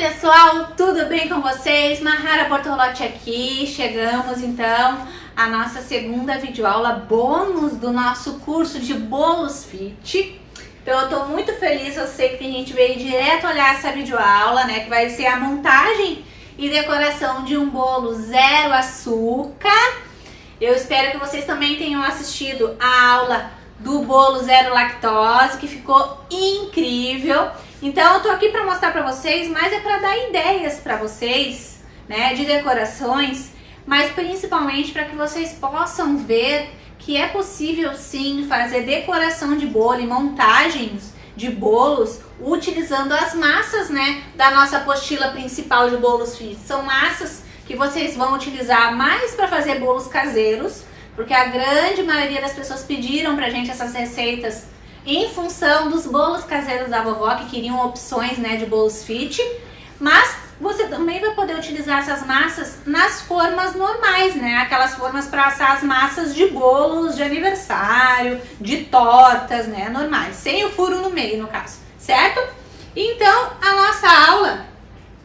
pessoal, tudo bem com vocês? Mahara Bortolotti aqui. Chegamos então à nossa segunda videoaula bônus do nosso curso de bolos fit. Então eu tô muito feliz, eu sei que a gente veio direto olhar essa videoaula, né, que vai ser a montagem e decoração de um bolo zero açúcar. Eu espero que vocês também tenham assistido a aula do bolo zero lactose, que ficou incrível. Então eu tô aqui para mostrar para vocês, mas é para dar ideias para vocês, né, de decorações, mas principalmente para que vocês possam ver que é possível sim fazer decoração de bolo e montagens de bolos utilizando as massas, né, da nossa apostila principal de bolos fit. São massas que vocês vão utilizar mais para fazer bolos caseiros, porque a grande maioria das pessoas pediram pra gente essas receitas em função dos bolos caseiros da vovó, que queriam opções, né, de bolos fit, mas você também vai poder utilizar essas massas nas formas normais, né, aquelas formas para assar as massas de bolos de aniversário, de tortas, né, normais, sem o furo no meio, no caso, certo? Então, a nossa aula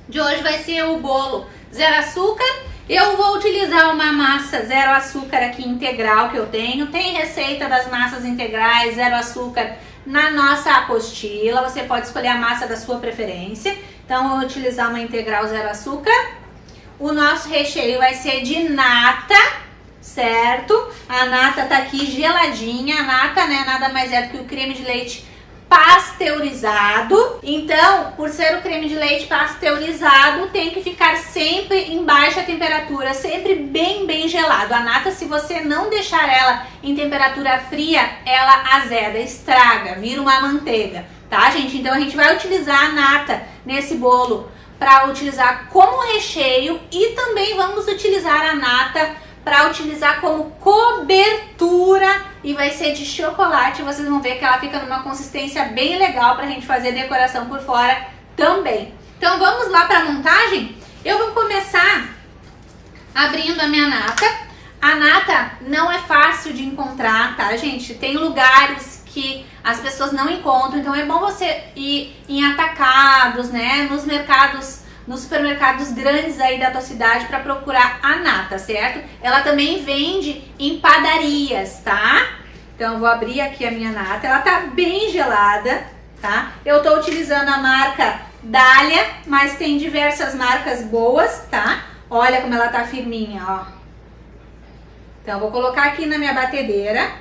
de hoje vai ser o bolo zero açúcar. Eu vou utilizar uma massa zero açúcar aqui integral que eu tenho. Tem receita das massas integrais zero açúcar na nossa apostila. Você pode escolher a massa da sua preferência. Então eu vou utilizar uma integral zero açúcar. O nosso recheio vai ser de nata, certo? A nata tá aqui geladinha. A nata, né, nada mais é do que o creme de leite pasteurizado. Então, por ser o creme de leite pasteurizado, tem que ficar sempre em baixa temperatura, sempre bem gelado. A nata, se você não deixar ela em temperatura fria, ela azeda, estraga, vira uma manteiga, tá, gente? Então a gente vai utilizar a nata nesse bolo para utilizar como recheio e também vamos utilizar a nata para utilizar como cobertura e vai ser de chocolate. Vocês vão ver que ela fica numa consistência bem legal para a gente fazer decoração por fora também. Então vamos lá para a montagem? Eu vou começar abrindo a minha nata. A nata não é fácil de encontrar, tá, gente? Tem lugares que as pessoas não encontram, então é bom você ir em atacados, né, nos mercados, nos supermercados grandes aí da tua cidade para procurar a nata, certo? Ela também vende em padarias, tá? Então eu vou abrir aqui a minha nata, ela tá bem gelada, tá? Eu tô utilizando a marca Dália, mas tem diversas marcas boas, tá? Olha como ela tá firminha, ó. Então eu vou colocar aqui na minha batedeira.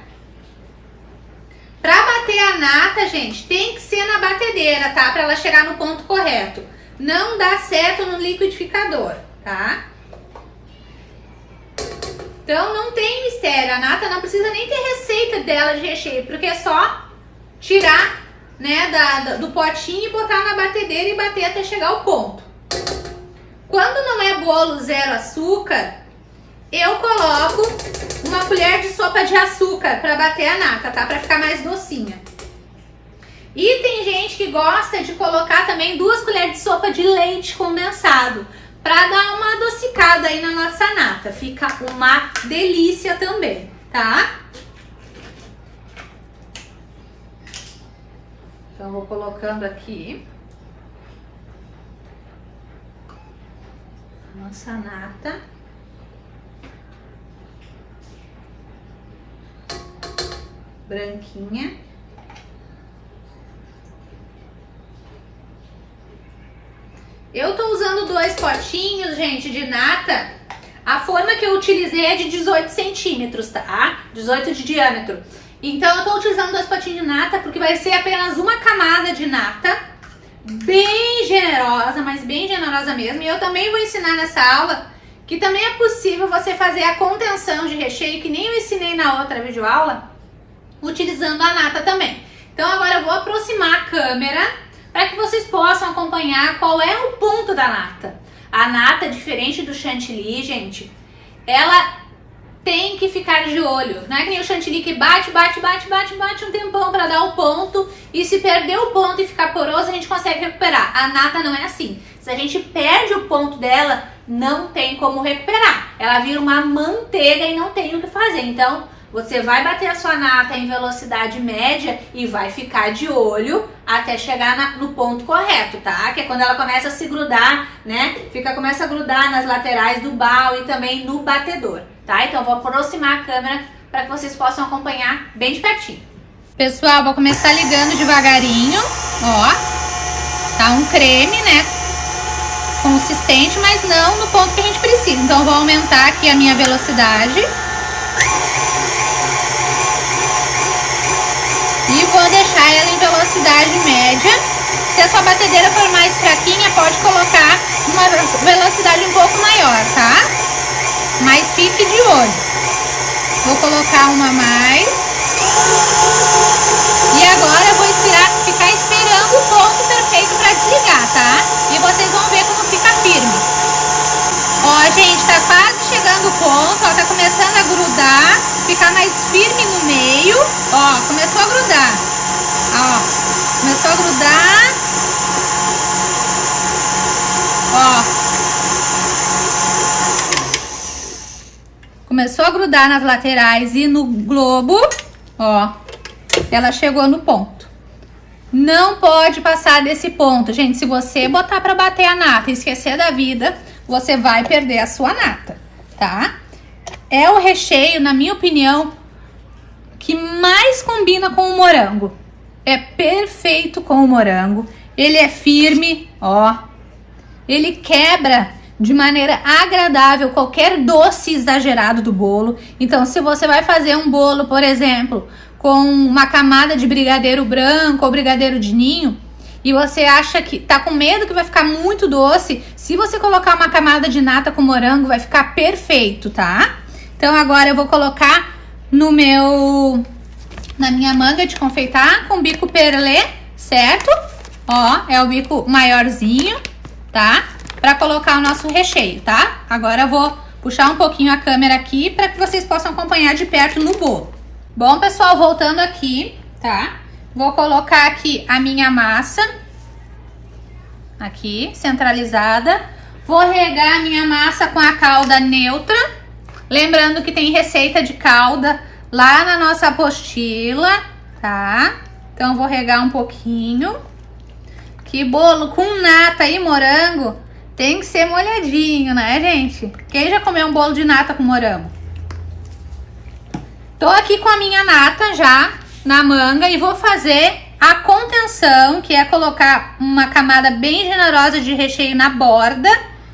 Pra bater a nata, gente, tem que ser na batedeira, tá? Pra ela chegar no ponto correto. Não dá certo no liquidificador, tá? Então não tem mistério, a nata não precisa nem ter receita dela de recheio, porque é só tirar, né, do potinho e botar na batedeira e bater até chegar ao ponto. Quando não é bolo zero açúcar, eu coloco uma colher de sopa de açúcar para bater a nata, tá? Para ficar mais docinha. E tem gente que gosta de colocar também 2 colheres de sopa de leite condensado para dar uma adocicada aí na nossa nata. Fica uma delícia também, tá? Então, vou colocando aqui a nossa nata. Branquinha. Eu tô usando 2 potinhos, gente, de nata. A forma que eu utilizei é de 18 centímetros, tá? 18 de diâmetro. Então eu tô utilizando 2 potinhos de nata porque vai ser apenas uma camada de nata. Bem generosa, mas bem generosa mesmo. E eu também vou ensinar nessa aula que também é possível você fazer a contenção de recheio, que nem eu ensinei na outra videoaula, utilizando a nata também. Então agora eu vou aproximar a câmera para que vocês possam acompanhar qual é o ponto da nata. A nata, diferente do chantilly, gente, ela tem que ficar de olho. Não é que nem o chantilly que bate um tempão para dar o ponto e se perder o ponto e ficar poroso, a gente consegue recuperar. A nata não é assim. Se a gente perde o ponto dela, não tem como recuperar. Ela vira uma manteiga e não tem o que fazer. Então, Você vai bater a sua nata em velocidade média e vai ficar de olho até chegar no ponto correto, tá? Que é quando ela começa a se grudar, né? Começa a grudar nas laterais do bal e também no batedor, tá? Então eu vou aproximar a câmera para que vocês possam acompanhar bem de pertinho. Pessoal, vou começar ligando devagarinho, ó. Tá um creme, né? Consistente, mas não no ponto que a gente precisa. Então eu vou aumentar aqui a minha velocidade. E vou deixar ela em velocidade média. Se a sua batedeira for mais fraquinha, pode colocar uma velocidade um pouco maior, tá? Mas fique de olho. Vou colocar uma a mais. E agora eu vou ficar esperando o ponto perfeito para desligar, tá? E vocês vão ver como fica firme. Ó, gente, tá quase chegando o ponto, ó, tá começando a grudar, ficar mais firme no meio. Ó, começou a grudar. Ó, começou a grudar. Ó. Começou a grudar nas laterais e no globo, ó. Ela chegou no ponto. Não pode passar desse ponto, gente. Se você botar para bater a nata e esquecer da vida, você vai perder a sua nata, tá? É o recheio, na minha opinião, que mais combina com o morango. É perfeito com o morango. Ele é firme, ó. Ele quebra de maneira agradável qualquer doce exagerado do bolo. Então, se você vai fazer um bolo, por exemplo, com uma camada de brigadeiro branco ou brigadeiro de ninho, e você acha que tá com medo que vai ficar muito doce, se você colocar uma camada de nata com morango, vai ficar perfeito, tá? Então agora eu vou colocar na minha manga de confeitar com bico perlê, certo? Ó, é o bico maiorzinho, tá? Pra colocar o nosso recheio, tá? Agora eu vou puxar um pouquinho a câmera aqui para que vocês possam acompanhar de perto no bolo. Bom, pessoal, voltando aqui, tá? Vou colocar aqui a minha massa, aqui, centralizada. Vou regar a minha massa com a calda neutra. Lembrando que tem receita de calda lá na nossa apostila, tá? Então, vou regar um pouquinho. Que bolo com nata e morango tem que ser molhadinho, né, gente? Quem já comeu um bolo de nata com morango? Tô aqui com a minha nata já na manga e vou fazer a contenção, que é colocar uma camada bem generosa de recheio na borda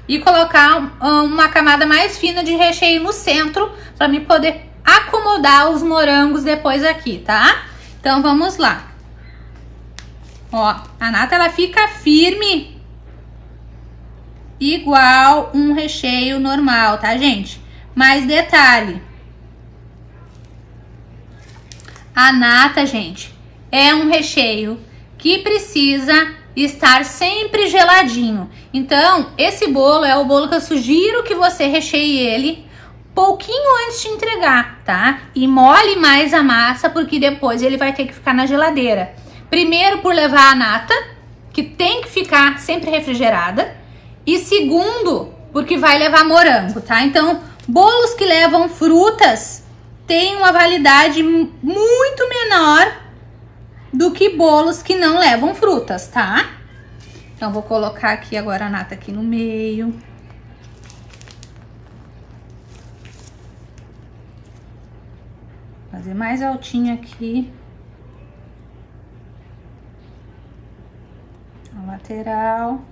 e colocar uma camada mais fina de recheio no centro para me poder acomodar os morangos depois aqui, tá? Então vamos lá. Ó, a nata ela fica firme igual um recheio normal, tá, gente? Mas detalhe, a nata, gente, é um recheio que precisa estar sempre geladinho. Então, esse bolo é o bolo que eu sugiro que você recheie ele pouquinho antes de entregar, tá? E molhe mais a massa, porque depois ele vai ter que ficar na geladeira. Primeiro, por levar a nata, que tem que ficar sempre refrigerada. E segundo, porque vai levar morango, tá? Então, bolos que levam frutas tem uma validade muito menor do que bolos que não levam frutas, tá? Então, vou colocar aqui agora a nata aqui no meio. Fazer mais altinho aqui. A lateral.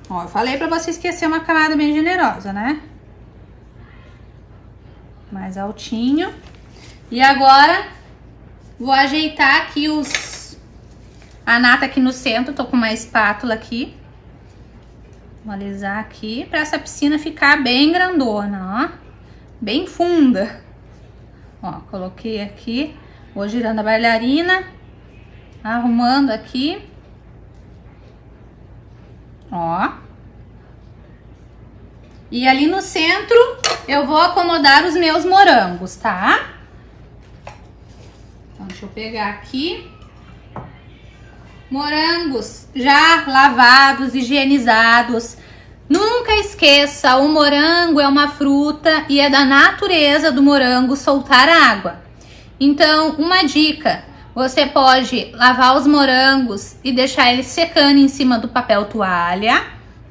Ó, eu falei pra você esquecer uma camada bem generosa, né? Mais altinho. E agora, vou ajeitar aqui a nata aqui no centro. Tô com uma espátula aqui. Vou alisar aqui pra essa piscina ficar bem grandona, ó. Bem funda. Ó, coloquei aqui. Vou girando a bailarina. Arrumando aqui. Ó. E ali no centro eu vou acomodar os meus morangos, tá? Então, deixa eu pegar aqui. Morangos já lavados, higienizados. Nunca esqueça, o morango é uma fruta e é da natureza do morango soltar água. Então, uma dica, você pode lavar os morangos e deixar eles secando em cima do papel toalha,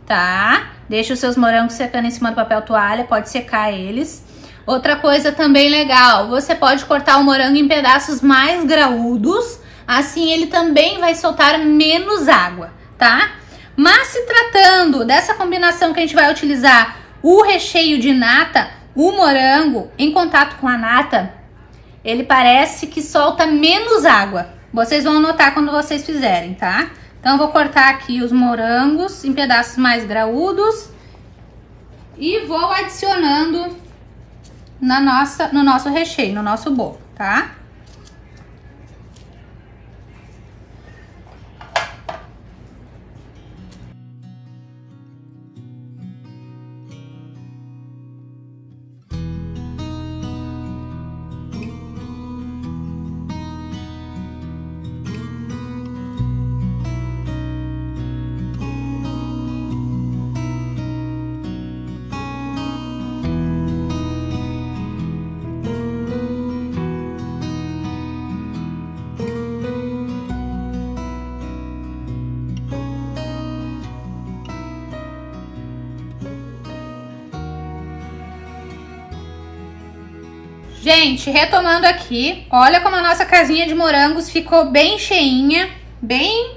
tá? Deixa os seus morangos secando em cima do papel toalha, pode secar eles. Outra coisa também legal, você pode cortar o morango em pedaços mais graúdos, assim ele também vai soltar menos água, tá? Mas se tratando dessa combinação que a gente vai utilizar, o recheio de nata, o morango em contato com a nata, ele parece que solta menos água. Vocês vão notar quando vocês fizerem, tá? Então eu vou cortar aqui os morangos em pedaços mais graúdos e vou adicionando no nosso recheio, no nosso bolo, tá? Gente, retomando aqui, olha como a nossa casinha de morangos ficou bem cheinha, bem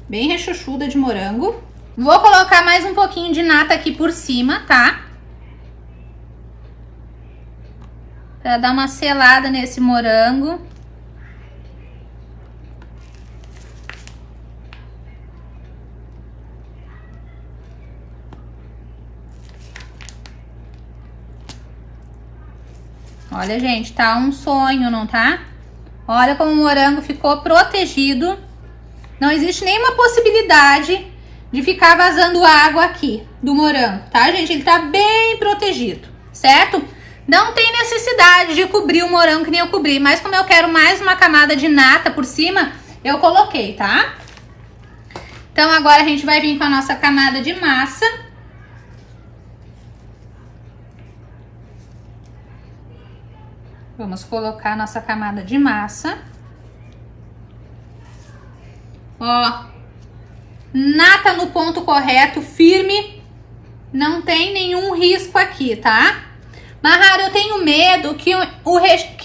rechuchuda de morango. Vou colocar mais um pouquinho de nata aqui por cima, tá? Pra dar uma selada nesse morango. Olha, gente, tá um sonho, não tá? Olha como o morango ficou protegido. Não existe nenhuma possibilidade de ficar vazando água aqui do morango, tá, gente? Ele tá bem protegido, certo? Não tem necessidade de cobrir o morango que nem eu cobri, mas como eu quero mais uma camada de nata por cima, eu coloquei, tá? Então agora a gente vai vir com a nossa camada de massa. Vamos colocar a nossa camada de massa. Ó, nata no ponto correto, firme, não tem nenhum risco aqui, tá? Mahara, eu tenho medo que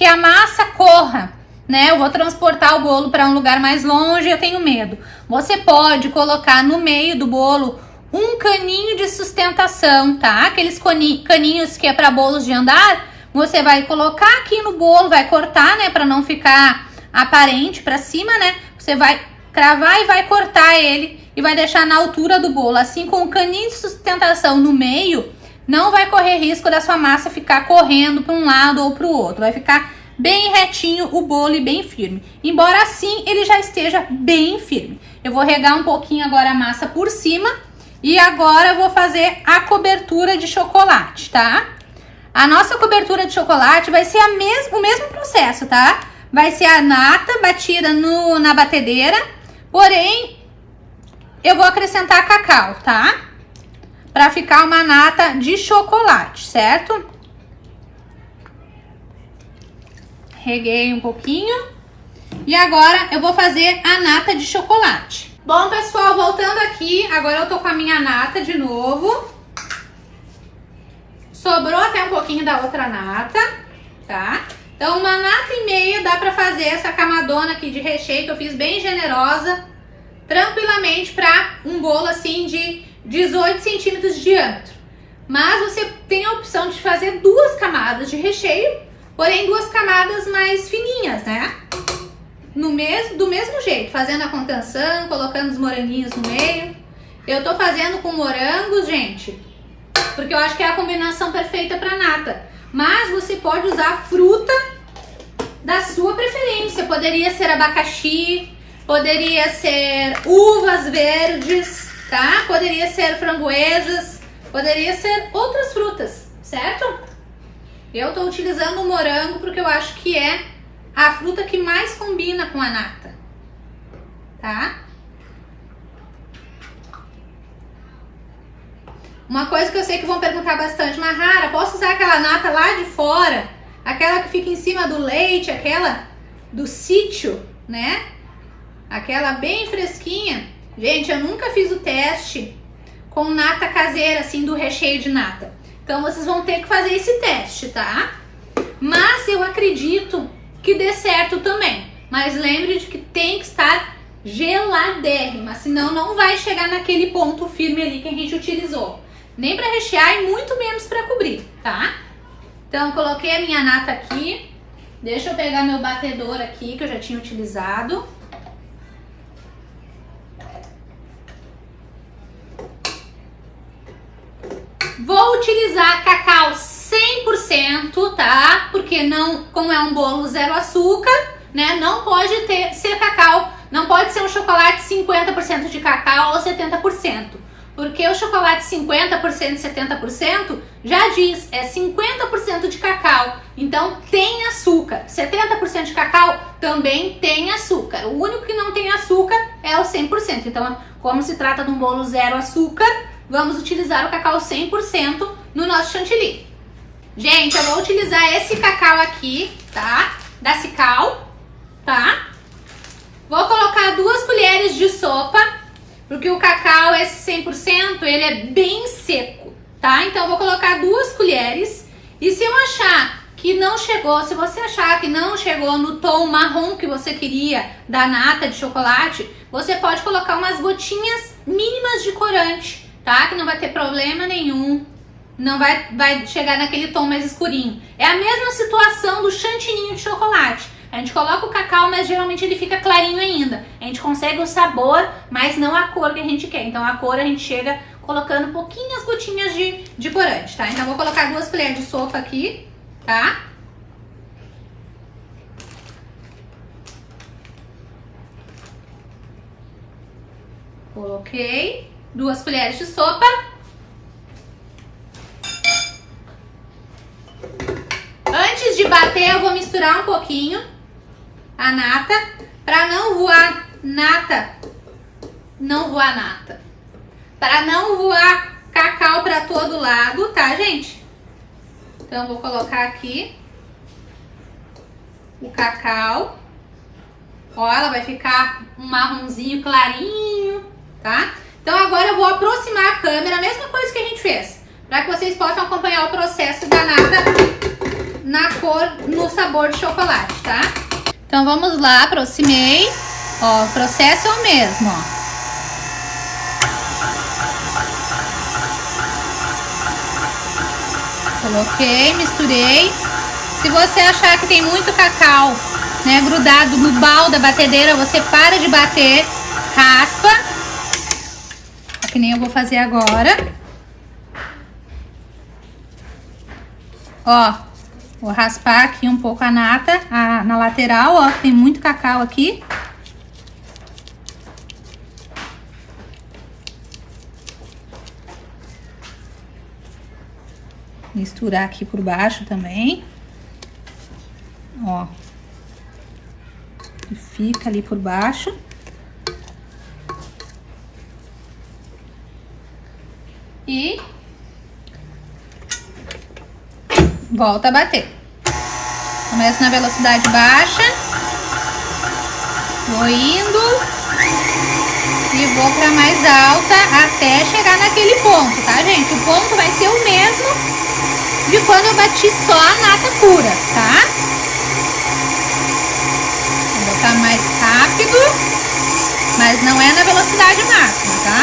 a massa corra, né? Eu vou transportar o bolo para um lugar mais longe, eu tenho medo. Você pode colocar no meio do bolo um caninho de sustentação, tá? Aqueles caninhos que é para bolos de andar. Você vai colocar aqui no bolo, vai cortar, né, para não ficar aparente para cima, né? Você vai cravar e vai cortar ele e vai deixar na altura do bolo. Assim, com o caninho de sustentação no meio, não vai correr risco da sua massa ficar correndo para um lado ou para o outro. Vai ficar bem retinho o bolo e bem firme. Embora assim ele já esteja bem firme. Eu vou regar um pouquinho agora a massa por cima e agora eu vou fazer a cobertura de chocolate, tá? A nossa cobertura de chocolate vai ser o mesmo processo, tá? Vai ser a nata batida na batedeira, porém, eu vou acrescentar cacau, tá? Pra ficar uma nata de chocolate, certo? Reguei um pouquinho. E agora eu vou fazer a nata de chocolate. Bom, pessoal, voltando aqui, agora eu tô com a minha nata de novo. Sobrou até um pouquinho da outra nata, tá? Então, uma nata e meia dá pra fazer essa camadona aqui de recheio que eu fiz bem generosa, tranquilamente pra um bolo assim de 18 centímetros de diâmetro. Mas você tem a opção de fazer 2 camadas de recheio, porém 2 camadas mais fininhas, né? Do mesmo jeito, fazendo a contenção, colocando os moranguinhos no meio. Eu tô fazendo com morangos, gente, porque eu acho que é a combinação perfeita para nata. Mas você pode usar a fruta da sua preferência. Poderia ser abacaxi, poderia ser uvas verdes, tá? Poderia ser framboesas, poderia ser outras frutas, certo? Eu tô utilizando o morango porque eu acho que é a fruta que mais combina com a nata, tá? uma coisa que eu sei que vão perguntar bastante, Mahara, posso usar aquela nata lá de fora? Aquela que fica em cima do leite, aquela do sítio, né? Aquela bem fresquinha. Gente, eu nunca fiz o teste com nata caseira, assim, do recheio de nata. Então, vocês vão ter que fazer esse teste, tá? Mas eu acredito que dê certo também. Mas lembre de que tem que estar geladérrima, senão não vai chegar naquele ponto firme ali que a gente utilizou. Nem para rechear e muito menos para cobrir, tá? Então, coloquei a minha nata aqui. Deixa eu pegar meu batedor aqui, que eu já tinha utilizado. Vou utilizar cacau 100%, tá? Porque não, como é um bolo zero açúcar, né? Não pode ser cacau, não pode ser um chocolate 50% de cacau ou 70%. Porque o chocolate 50%, 70% já diz, é 50% de cacau. Então tem açúcar. 70% de cacau também tem açúcar. O único que não tem açúcar é o 100%. Então, como se trata de um bolo zero açúcar, vamos utilizar o cacau 100% no nosso chantilly. Gente, eu vou utilizar esse cacau aqui, tá? Da Cical, tá? Vou colocar 2 colheres de sopa, porque o cacau, esse 100%, ele é bem seco, tá? Então, eu vou colocar 2 colheres. E se eu achar que não chegou, se você achar que não chegou no tom marrom que você queria da nata de chocolate, você pode colocar umas gotinhas mínimas de corante, tá? Que não vai ter problema nenhum. Não vai chegar naquele tom mais escurinho. É a mesma situação do chantininho de chocolate. A gente coloca o cacau, mas geralmente ele fica clarinho ainda. A gente consegue o sabor, mas não a cor que a gente quer. Então a cor a gente chega colocando pouquinhas gotinhas de corante, tá? Então eu vou colocar 2 colheres de sopa aqui, tá? Coloquei 2 colheres de sopa. Antes de bater, eu vou misturar um pouquinho a nata, para não voar nata, para não voar cacau para todo lado, tá, gente? Então, eu vou colocar aqui o cacau. Ó, ela vai ficar um marronzinho clarinho, tá? Então, agora eu vou aproximar a câmera, a mesma coisa que a gente fez, para que vocês possam acompanhar o processo da nata na cor, no sabor de chocolate, tá? Então, vamos lá, aproximei. Ó, o processo é o mesmo, ó. Coloquei, misturei. Se você achar que tem muito cacau, né, grudado no balde da batedeira, você para de bater, raspa. Ó, que nem eu vou fazer agora. Ó. Vou raspar aqui um pouco a nata na lateral, ó, tem muito cacau aqui. Misturar aqui por baixo também. Ó. E fica ali por baixo. E volta a bater. Começo na velocidade baixa. Vou indo. E vou para mais alta até chegar naquele ponto, tá, gente? O ponto vai ser o mesmo de quando eu bati só a nata pura, tá? Vou botar mais rápido, mas não é na velocidade máxima, tá?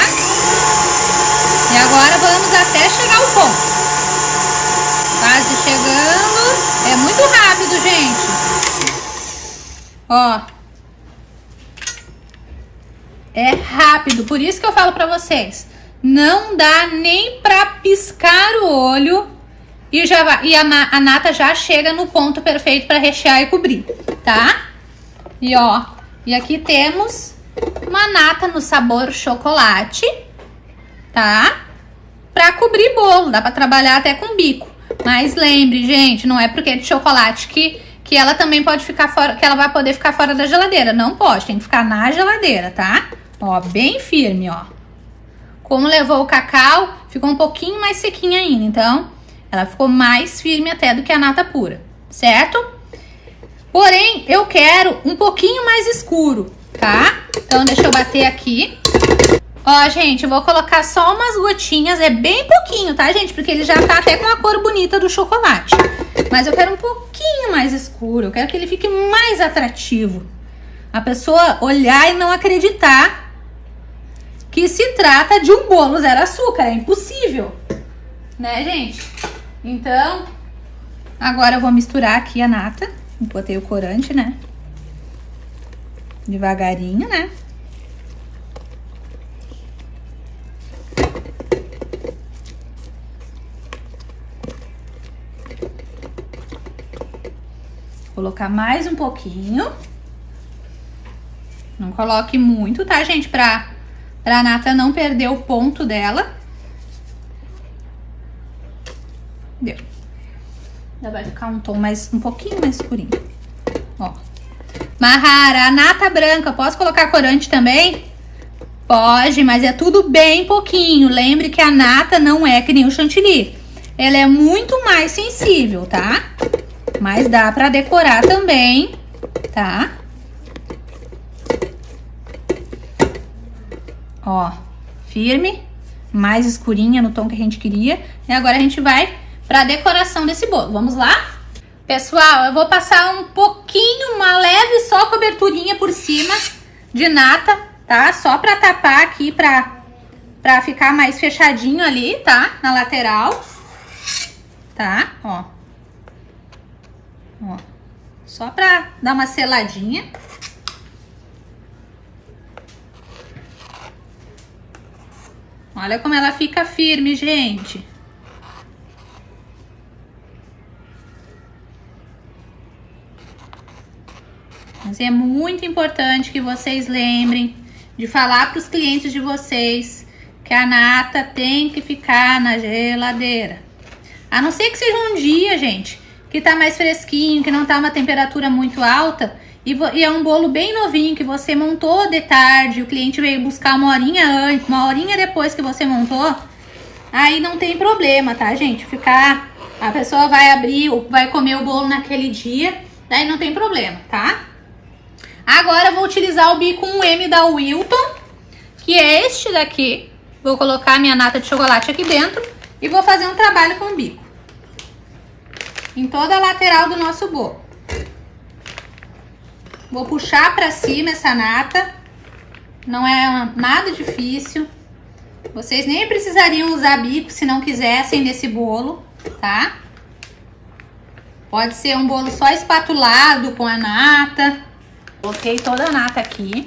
E agora vamos até chegar ao ponto. Quase chegando. É muito rápido, gente. Ó. É rápido. Por isso que eu falo pra vocês. Não dá nem pra piscar o olho. E, já vai, e a nata já chega no ponto perfeito pra rechear e cobrir, tá? E ó. E aqui temos uma nata no sabor chocolate. Tá? Pra cobrir bolo. Dá pra trabalhar até com bico. Mas lembre, gente, não é porque é de chocolate que ela também pode ficar fora, que ela vai poder ficar fora da geladeira. Não pode, tem que ficar na geladeira, tá? Ó, bem firme, ó. Como levou o cacau, ficou um pouquinho mais sequinha ainda. Então, ela ficou mais firme até do que a nata pura, certo? Porém, eu quero um pouquinho mais escuro, tá? Então, deixa eu bater aqui. Ó, gente, eu vou colocar só umas gotinhas, é bem pouquinho, tá, gente? Porque ele já tá até com a cor bonita do chocolate. Mas eu quero um pouquinho mais escuro, eu quero que ele fique mais atrativo. A pessoa olhar e não acreditar que se trata de um bolo zero açúcar, é impossível, né, gente? Então, agora eu vou misturar aqui a nata, botei o corante, né? Devagarinho, né? Colocar mais um pouquinho. Não coloque muito, tá, gente? Pra nata não perder o ponto dela. Deu. Já vai ficar um tom um pouquinho mais escurinho. Ó. Mahara, a nata branca, posso colocar corante também? Pode, mas é tudo bem pouquinho. Lembre que a nata não é que nem o chantilly. Ela é muito mais sensível, tá? Mas dá pra decorar também, tá? Ó, firme, mais escurinha no tom que a gente queria. E agora a gente vai pra decoração desse bolo. Vamos lá? Pessoal, eu vou passar um pouquinho, uma leve só coberturinha por cima de nata, tá? Só pra tapar aqui, pra ficar mais fechadinho ali, tá? Na lateral, tá? Ó. Ó. Só pra dar uma seladinha. Olha como ela fica firme, gente. Mas é muito importante que vocês lembrem de falar para os clientes de vocês que a nata tem que ficar na geladeira. A não ser que seja um dia, gente, que tá mais fresquinho, que não tá uma temperatura muito alta e é um bolo bem novinho que você montou de tarde, o cliente veio buscar uma horinha antes, uma horinha depois que você montou, aí não tem problema, tá, gente? A pessoa vai abrir, vai comer o bolo naquele dia, daí não tem problema, tá? Agora eu vou utilizar o bico 1M da Wilton, que é este daqui. Vou colocar a minha nata de chocolate aqui dentro e vou fazer um trabalho com o bico em toda a lateral do nosso bolo. Vou puxar pra cima essa nata. Não é nada difícil. Vocês nem precisariam usar bico se não quisessem nesse bolo, tá? Pode ser um bolo só espatulado com a nata. Coloquei toda a nata aqui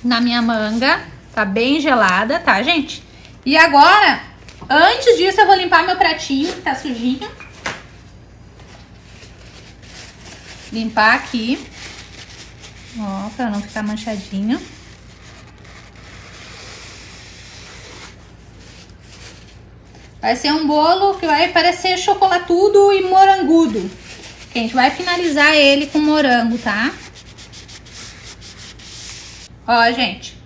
na minha manga. Tá bem gelada, tá, gente? E agora, antes disso, eu vou limpar meu pratinho, que tá sujinho. Limpar aqui. Ó, pra não ficar manchadinho. Vai ser um bolo que vai parecer chocolatudo e morangudo. A gente vai finalizar ele com morango, tá? Ó, gente.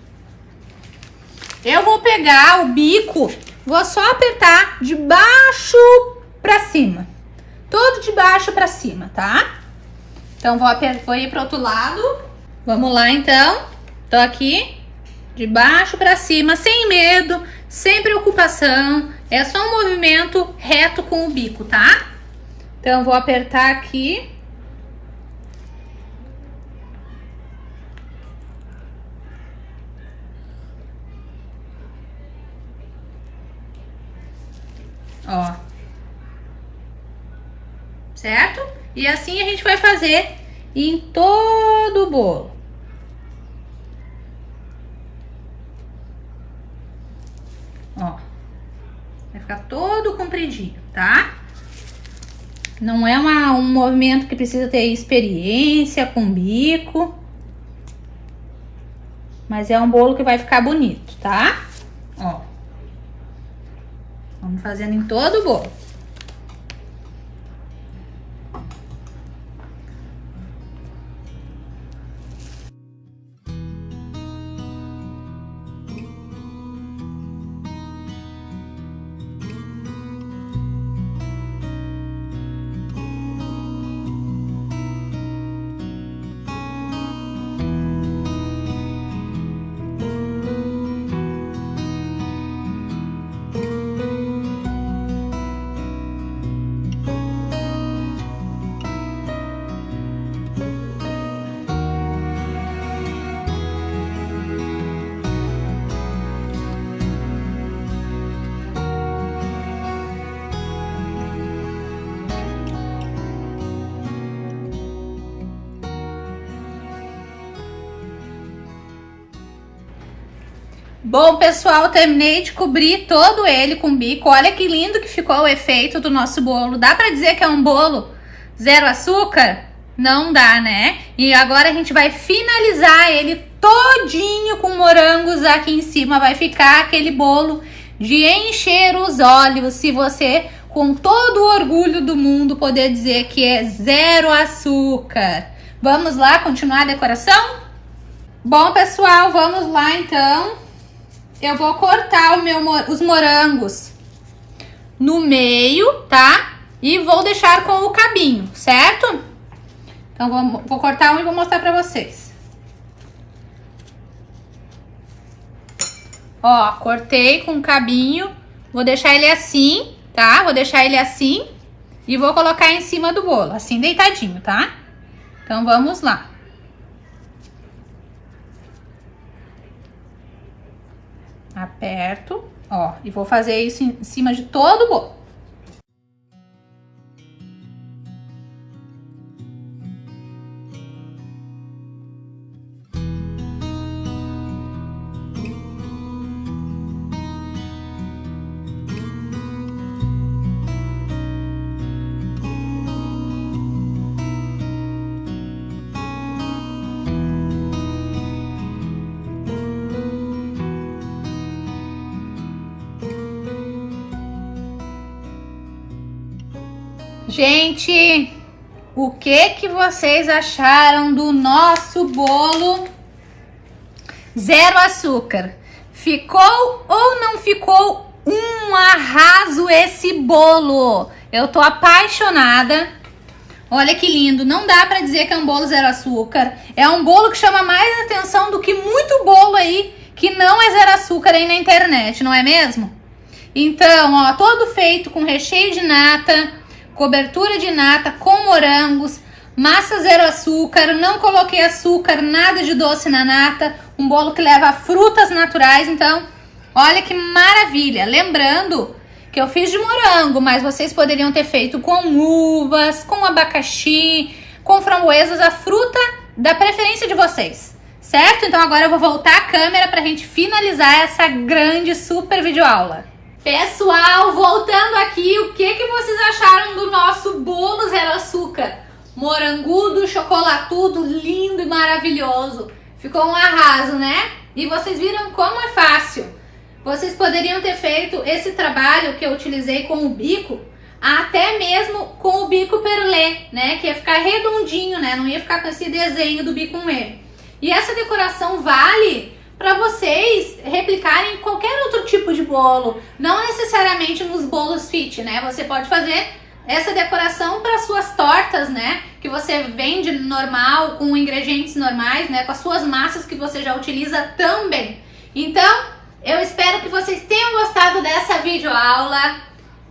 Eu vou pegar o bico, vou só apertar de baixo pra cima. Todo de baixo pra cima, tá? Então, vou ir pro outro lado. Vamos lá, então. Tô aqui, de baixo pra cima, sem medo, sem preocupação. É só um movimento reto com o bico, tá? Então, vou apertar aqui. Ó. Certo? E assim a gente vai fazer em todo o bolo. Ó. Vai ficar todo compridinho, tá? Não é um movimento que precisa ter experiência com bico. Mas é um bolo que vai ficar bonito, tá? Ó. Vamos fazendo em todo o bolo. Bom, pessoal, terminei de cobrir todo ele com bico. Olha que lindo que ficou o efeito do nosso bolo. Dá pra dizer que é um bolo zero açúcar? Não dá, né? E agora a gente vai finalizar ele todinho com morangos aqui em cima. Vai ficar aquele bolo de encher os olhos. Se você, com todo o orgulho do mundo, poder dizer que é zero açúcar. Vamos lá continuar a decoração? Bom, pessoal, vamos lá então. Eu vou cortar os morangos no meio, tá? E vou deixar com o cabinho, certo? Então, vou cortar um e vou mostrar pra vocês. Ó, cortei com o cabinho. Vou deixar ele assim, tá? Vou deixar ele assim e vou colocar em cima do bolo, assim, deitadinho, tá? Então, vamos lá. Aperto, ó, e vou fazer isso em cima de todo o bolo. Gente, o que vocês acharam do nosso bolo zero açúcar? Ficou ou não ficou um arraso esse bolo? Eu tô apaixonada. Olha que lindo, não dá pra dizer que é um bolo zero açúcar. É um bolo que chama mais atenção do que muito bolo aí que não é zero açúcar aí na internet, não é mesmo? Então, ó, todo feito com recheio de nata, cobertura de nata com morangos, massa zero açúcar, não coloquei açúcar, nada de doce na nata, um bolo que leva frutas naturais, então, olha que maravilha. Lembrando que eu fiz de morango, mas vocês poderiam ter feito com uvas, com abacaxi, com framboesas, a fruta da preferência de vocês, certo? Então agora eu vou voltar a câmera pra gente finalizar essa grande super videoaula. Pessoal, voltando aqui, o que vocês acharam do nosso bolo zero açúcar? Morangudo, chocolatudo, lindo e maravilhoso. Ficou um arraso, né? E vocês viram como é fácil. Vocês poderiam ter feito esse trabalho que eu utilizei com o bico, até mesmo com o bico perlé, né? Que ia ficar redondinho, né? Não ia ficar com esse desenho do bico E. E essa decoração vale para vocês replicarem qualquer outro tipo de bolo, não necessariamente nos bolos fit, né? Você pode fazer essa decoração para suas tortas, né? Que você vende normal, com ingredientes normais, né? Com as suas massas que você já utiliza também. Então, eu espero que vocês tenham gostado dessa videoaula,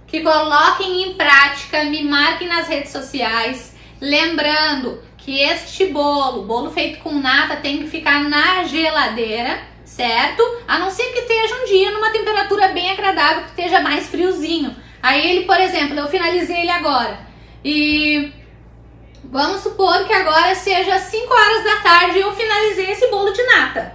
que coloquem em prática, me marquem nas redes sociais. Lembrando que este bolo feito com nata, tem que ficar na geladeira, certo? A não ser que esteja um dia numa temperatura bem agradável, que esteja mais friozinho. Aí ele, por exemplo, eu finalizei ele agora e vamos supor que agora seja 5 horas da tarde e eu finalizei esse bolo de nata.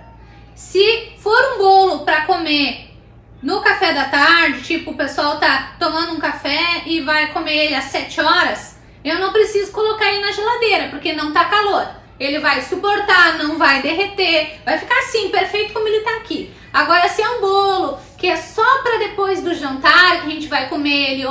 Se for um bolo para comer no café da tarde, tipo o pessoal tá tomando um café e vai comer ele às 7 horas, eu não preciso colocar ele na geladeira, porque não tá calor. Ele vai suportar, não vai derreter, vai ficar assim, perfeito como ele tá aqui. Agora, se é um bolo que é só para depois do jantar, que a gente vai comer ele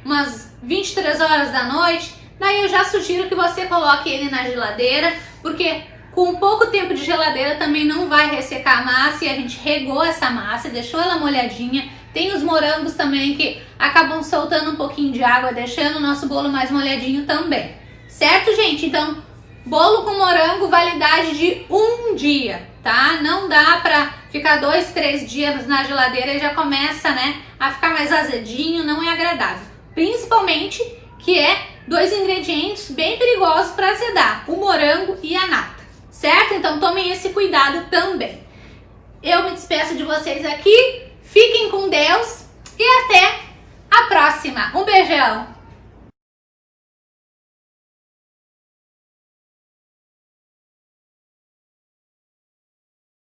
umas 23 horas da noite, daí eu já sugiro que você coloque ele na geladeira, porque com pouco tempo de geladeira também não vai ressecar a massa, e a gente regou essa massa, deixou ela molhadinha. Tem os morangos também que acabam soltando um pouquinho de água, deixando o nosso bolo mais molhadinho também. Certo, gente? Então, bolo com morango, validade de 1 dia, tá? Não dá pra ficar 2, 3 dias na geladeira e já começa, né, a ficar mais azedinho, não é agradável. Principalmente que é 2 ingredientes bem perigosos para azedar, o morango e a nata. Certo? Então tomem esse cuidado também. Eu me despeço de vocês aqui. Fiquem com Deus e até a próxima. Um beijão!